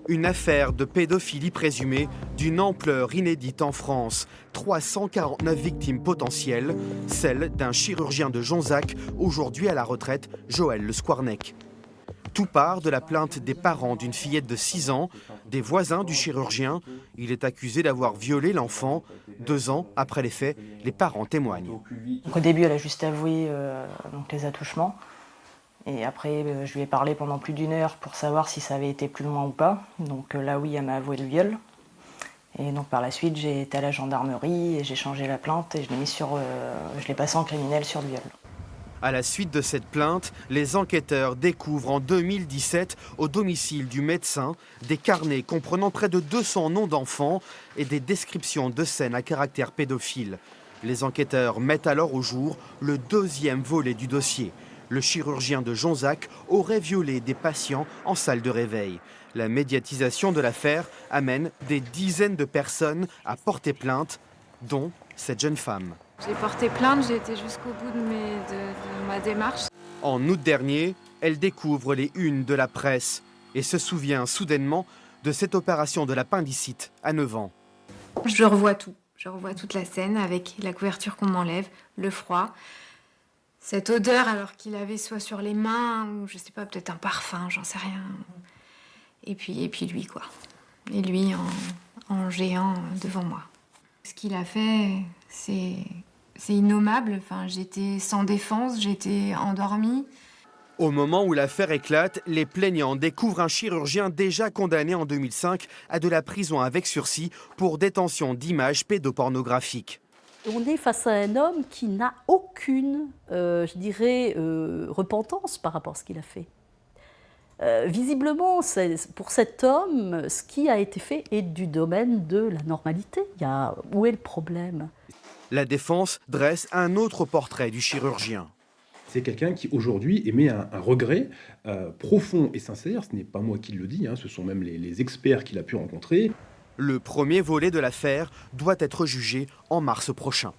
Une affaire de pédophilie présumée d'une ampleur inédite en France. 349 victimes potentielles, celle d'un chirurgien de Jonzac, aujourd'hui à la retraite, Joël Le Squarnec. Tout part de la plainte des parents d'une fillette de 6 ans, des voisins du chirurgien. Il est accusé d'avoir violé l'enfant. 2 ans après les faits, les parents témoignent. Donc au début, elle a juste avoué les attouchements. Et après, je lui ai parlé pendant plus d'1 heure pour savoir si ça avait été plus loin ou pas. Donc là, oui, elle m'a avoué le viol. Et donc par la suite, j'ai été à la gendarmerie et j'ai changé la plainte et je l'ai passée en criminel sur le viol. À la suite de cette plainte, les enquêteurs découvrent en 2017, au domicile du médecin, des carnets comprenant près de 200 noms d'enfants et des descriptions de scènes à caractère pédophile. Les enquêteurs mettent alors au jour le 2e volet du dossier. Le chirurgien de Jonzac aurait violé des patients en salle de réveil. La médiatisation de l'affaire amène des dizaines de personnes à porter plainte, dont cette jeune femme. J'ai porté plainte, j'ai été jusqu'au bout de ma démarche. En août dernier, elle découvre les unes de la presse et se souvient soudainement de cette opération de l'appendicite à 9 ans. Je revois tout. Je revois toute la scène avec la couverture qu'on m'enlève, le froid, cette odeur alors qu'il avait soit sur les mains ou je sais pas, peut-être un parfum, j'en sais rien. Et puis lui quoi. Et lui en géant devant moi. Ce qu'il a fait, c'est innommable. Enfin, j'étais sans défense, j'étais endormie. Au moment où l'affaire éclate, les plaignants découvrent un chirurgien déjà condamné en 2005 à de la prison avec sursis pour détention d'images pédopornographiques. On est face à un homme qui n'a aucune, repentance par rapport à ce qu'il a fait. Visiblement, pour cet homme, ce qui a été fait est du domaine de la normalité. Où est le problème ? La défense dresse un autre portrait du chirurgien. C'est quelqu'un qui aujourd'hui émet un regret profond et sincère. Ce n'est pas moi qui le dis, ce sont même les experts qu'il a pu rencontrer. Le premier volet de l'affaire doit être jugé en mars prochain.